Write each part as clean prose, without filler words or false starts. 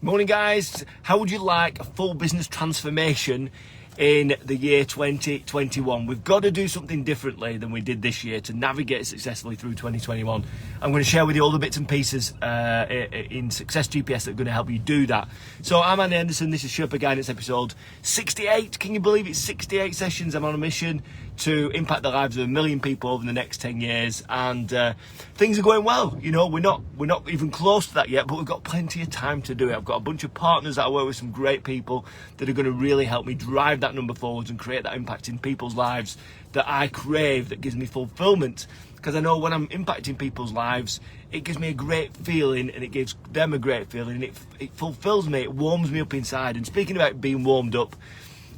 Morning guys, how would you like a full business transformation in the year 2021? We've got to do something differently than we did this year to navigate successfully through 2021. I'm going to share with you all the bits and pieces in Success GPS that are going to help you do that. So I'm Andy Henderson, this is Sherpa Guidance episode 68. Can you believe it's 68 sessions? I'm on a mission to impact the lives of 1 million people over the next 10 years, and things are going well. You know, we're not even close to that yet, but we've got plenty of time to do it. I've got a bunch of partners that I work with, some great people that are going to really help me drive that number forwards and create that impact in people's lives that I crave, that gives me fulfillment. Because I know when I'm impacting people's lives, it gives me a great feeling, and it gives them a great feeling, and it fulfills me, it warms me up inside. And speaking about being warmed up,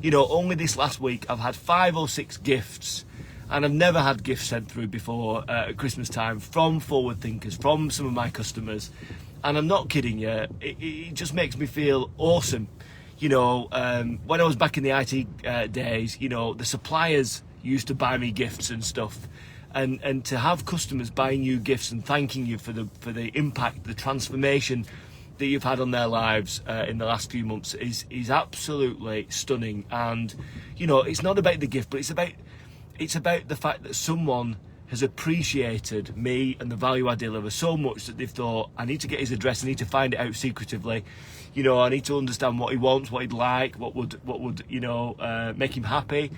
you know, only this last week I've had 5 or 6 gifts, and I've never had gifts sent through before at Christmas time from forward thinkers, from some of my customers. And I'm not kidding you, it just makes me feel awesome. You know, when I was back in the IT days, you know, the suppliers used to buy me gifts and stuff. And to have customers buying you gifts and thanking you for the impact, the transformation that you've had on their lives in the last few months is absolutely stunning. And you know, it's not about the gift, but it's about the fact that someone has appreciated me and the value I deliver so much that they've thought, I need to get his address, I need to find it out secretively, you know, I need to understand what he wants, what he'd like, what would you know make him happy.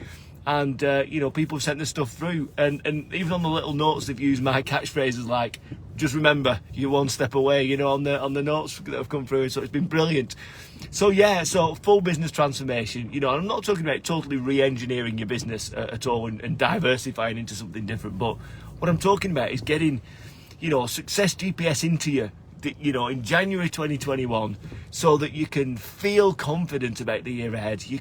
And you know, people have sent this stuff through, and even on the little notes they've used my catchphrases like, just remember you're one step away, you know, on the notes that have come through. So it's been brilliant. So yeah, so full business transformation, you know, I'm not talking about totally re-engineering your business at all and diversifying into something different, but what I'm talking about is getting, you know, Success GPS into you know, in January 2021, so that you can feel confident about the year ahead. You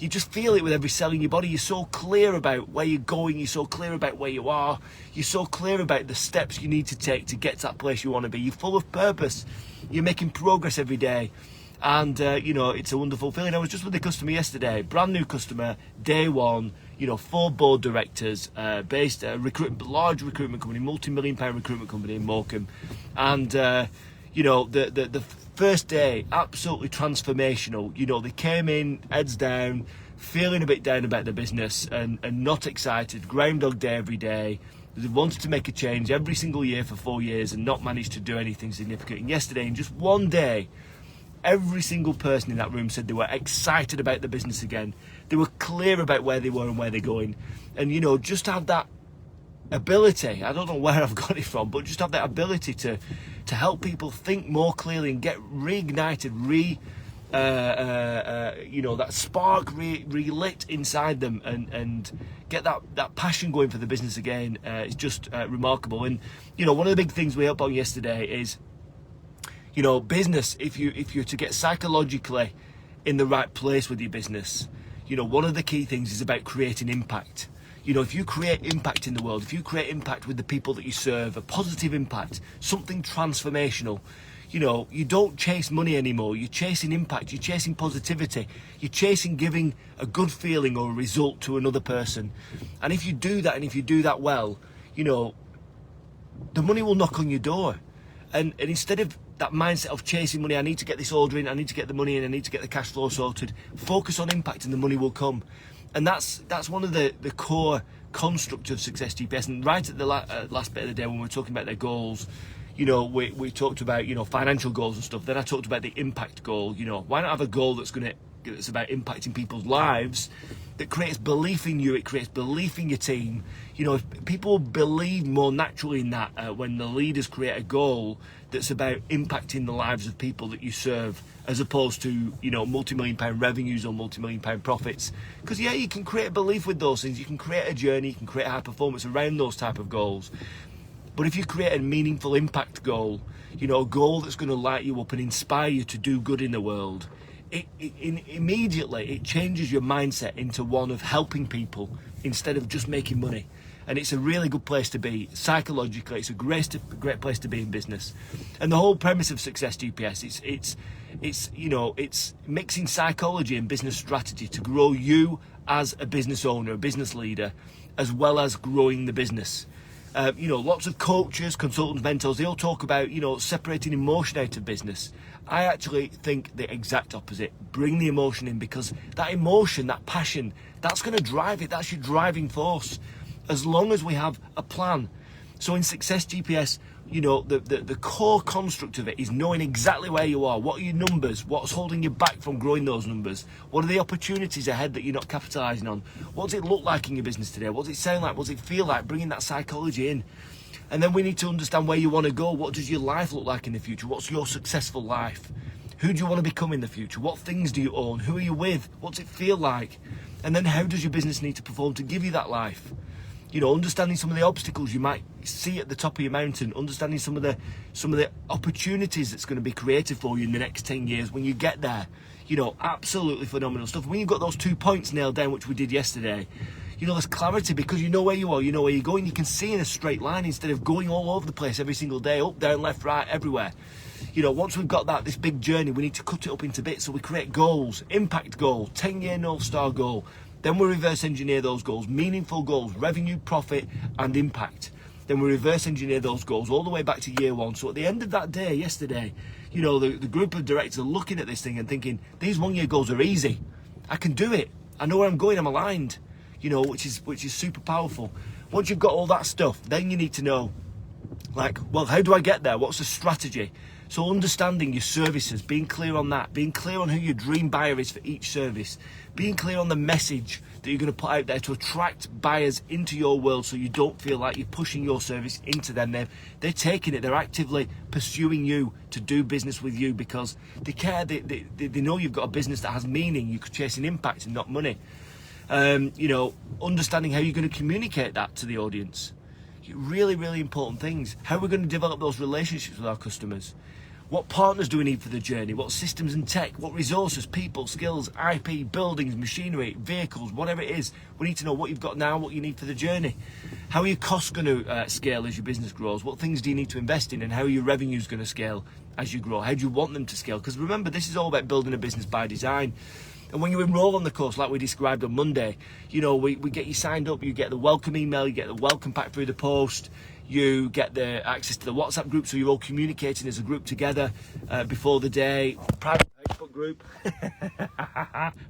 just feel it with every cell in your body. You're so clear about where you're going, you're so clear about where you are, you're so clear about the steps you need to take to get to that place you want to be. You're full of purpose, you're making progress every day, and you know, it's a wonderful feeling. I was just with a customer yesterday, brand new customer, day one, you know, 4 board directors, based large recruitment company, multi-million pound recruitment company in Morecambe. And you know, the first day, absolutely transformational. You know, they came in heads down, feeling a bit down about the business and not excited, groundhog day every day. They wanted to make a change every single year for 4 years and not managed to do anything significant. And yesterday, in just one day, every single person in that room said they were excited about the business again. They were clear about where they were and where they're going. And, you know, just have that ability, I don't know where I've got it from, but just have that ability to help people think more clearly and get reignited, you know, that spark relit inside them and get that passion going for the business again. It's just remarkable. And, you know, one of the big things we helped on yesterday is, you know, business, if you're to get psychologically in the right place with your business, you know, one of the key things is about creating impact. You know, if you create impact in the world, if you create impact with the people that you serve, a positive impact, something transformational, you know, you don't chase money anymore. You're chasing impact, you're chasing positivity, you're chasing giving a good feeling or a result to another person. And if you do that, and if you do that well, you know, the money will knock on your door. And instead of that mindset of chasing money, I need to get this order in, I need to get the money in, I need to get the cash flow sorted, focus on impact and the money will come. And that's one of the core construct of Success GPS. And right at the last bit of the day when we were talking about their goals, you know, we talked about, you know, financial goals and stuff. Then I talked about the impact goal. You know, why not have a goal that's about impacting people's lives, that creates belief in you, it creates belief in your team. You know, if people believe more naturally in that when the leaders create a goal that's about impacting the lives of people that you serve, as opposed to, you know, multi-million pound revenues or multi-million pound profits. Because yeah, you can create a belief with those things, you can create a journey, you can create a high performance around those type of goals. But if you create a meaningful impact goal, you know, a goal that's going to light you up and inspire you to do good in the world, immediately it changes your mindset into one of helping people instead of just making money. And it's a really good place to be psychologically. It's a great place to be in business. And the whole premise of Success GPS, it's you know, it's mixing psychology and business strategy to grow you as a business owner, a business leader, as well as growing the business. Lots of coaches, consultants, mentors, they all talk about, separating emotion out of business. I actually think the exact opposite. Bring the emotion in, because that emotion, that passion, that's going to drive it. That's your driving force. As long as we have a plan. So in Success GPS, the core construct of it is knowing exactly where you are. What are your numbers? What's holding you back from growing those numbers? What are the opportunities ahead that you're not capitalising on? What does it look like in your business today? What does it sound like? What does it feel like? Bringing that psychology in. And then we need to understand where you want to go. What does your life look like in the future? What's your successful life? Who do you want to become in the future? What things do you own? Who are you with? What's it feel like? And then how does your business need to perform to give you that life? Understanding some of the obstacles you might see at the top of your mountain, understanding some of the opportunities that's going to be created for you in the next 10 years when you get there. Absolutely phenomenal stuff. When you've got those 2 points nailed down, which we did yesterday, there's clarity, because you know where you are, you know where you're going. You can see in a straight line instead of going all over the place every single day, up, down, left, right, everywhere. Once we've got this big journey, we need to cut it up into bits. So we create goals, impact goal, 10-year North Star goal. Then we reverse engineer those goals, meaningful goals, revenue, profit, and impact. Then we reverse engineer those goals all the way back to year one. So at the end of that day, yesterday, the group of directors are looking at this thing and thinking, these 1 year goals are easy. I can do it. I know where I'm going. I'm aligned. Which is super powerful. Once you've got all that stuff, then you need to know, how do I get there? What's the strategy? So understanding your services, being clear on that, being clear on who your dream buyer is for each service, being clear on the message that you're going to put out there to attract buyers into your world, so you don't feel like you're pushing your service into them. They're taking it. They're actively pursuing you to do business with you because they care. They know you've got a business that has meaning. You're chasing impact and not money. Understanding how you're going to communicate that to the audience. Really, really important things. How we're going to develop those relationships with our customers. What partners do we need for the journey? What systems and tech? What resources, people, skills, IP, buildings, machinery, vehicles, whatever it is. We need to know what you've got now, what you need for the journey. How are your costs going to scale as your business grows? What things do you need to invest in? And how are your revenues going to scale as you grow? How do you want them to scale? Because remember, this is all about building a business by design. And when you enroll on the course, like we described on Monday, we get you signed up, you get the welcome email, you get the welcome pack through the post, you get the access to the WhatsApp group, so you're all communicating as a group together before the day, private Facebook group,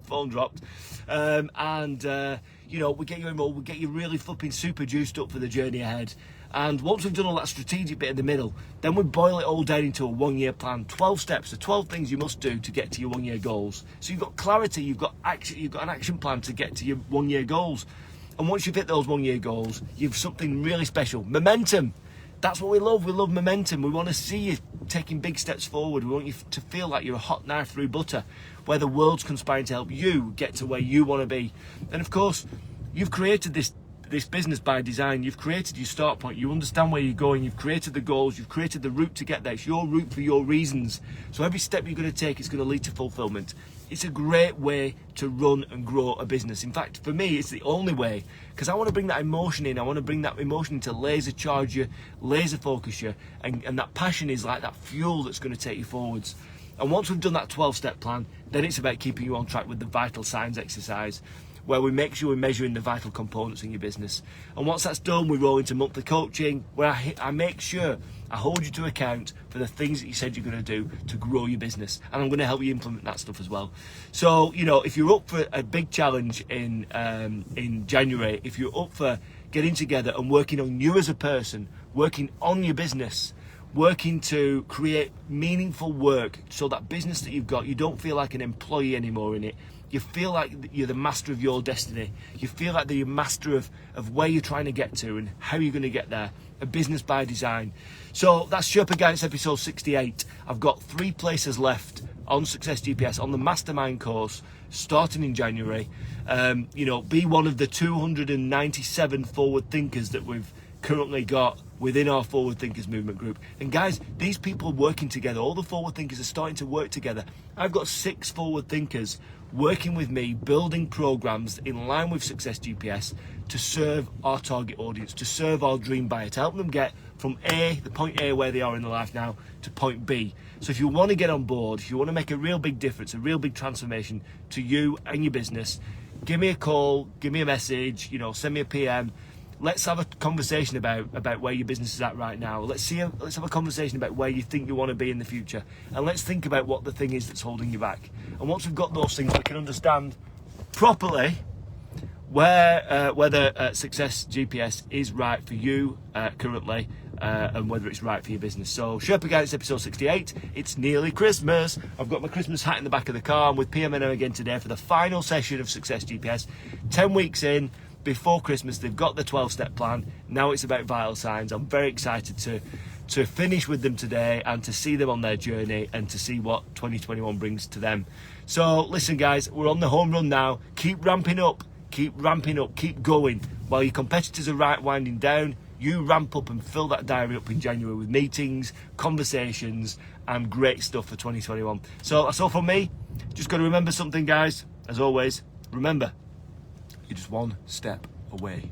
phone dropped, we get you enrolled, we get you really flipping super juiced up for the journey ahead. And once we've done all that strategic bit in the middle, then we boil it all down into a 1 year plan. 12 steps, so 12 things you must do to get to your 1 year goals. So you've got clarity, you've got action, you've got an action plan to get to your 1 year goals. And once you've hit those 1 year goals, you've something really special. Momentum. That's what we love. We love momentum. We want to see you taking big steps forward. We want you to feel like you're a hot knife through butter, where the world's conspiring to help you get to where you want to be. And of course, you've created this business by design. You've created your start point. You understand where you're going. You've created the goals. You've created the route to get there. It's your route for your reasons. So every step you're going to take is going to lead to fulfillment. It's a great way to run and grow a business. In fact, for me, it's the only way, because I want to bring that emotion in. I want to bring that emotion to laser charge you, laser focus you, and that passion is like that fuel that's going to take you forwards. And once we've done that 12-step plan, then it's about keeping you on track with the vital signs exercise, where we make sure we're measuring the vital components in your business. And once that's done, we roll into monthly coaching, where I make sure I hold you to account for the things that you said you're going to do to grow your business. And I'm going to help you implement that stuff as well. So, if you're up for a big challenge in January, if you're up for getting together and working on you as a person, working on your business, working to create meaningful work, so that business that you've got, you don't feel like an employee anymore in it. You feel like you're the master of your destiny. You feel like you're master of where you're trying to get to and how you're going to get there. A business by design. So that's Sherpa Guidance episode 68. I've got 3 places left on Success GPS on the Mastermind course starting in January. Be one of the 297 forward thinkers that we've currently got within our Forward Thinkers movement group. And guys, these people are working together. All the forward thinkers are starting to work together. I've got 6 forward thinkers working with me, building programs in line with Success GPS to serve our target audience, to serve our dream buyer, to help them get from the point A where they are in their life now, to point B. So if you want to get on board, if you want to make a real big difference, a real big transformation to you and your business, give me a call, give me a message, send me a PM. let's have a conversation about where your business is at right now. Let's have a conversation about where you think you want to be in the future, and let's think about what the thing is that's holding you back. And once we've got those things, we can understand properly whether Success GPS is right for you currently, and whether it's right for your business. So Sherpa Guy, it's episode 68. It's nearly Christmas. I've got my Christmas hat in the back of the car. I'm with PMNO again today for the final session of Success GPS. 10 weeks in, before Christmas, they've got the 12-step plan. Now it's about vital signs. I'm very excited to finish with them today and to see them on their journey and to see what 2021 brings to them. So listen guys, we're on the home run now. Keep ramping up, keep going. While your competitors are winding down, you ramp up and fill that diary up in January with meetings, conversations, and great stuff for 2021. So that's all from me. Just got to remember something, guys. As always, remember, you're just one step away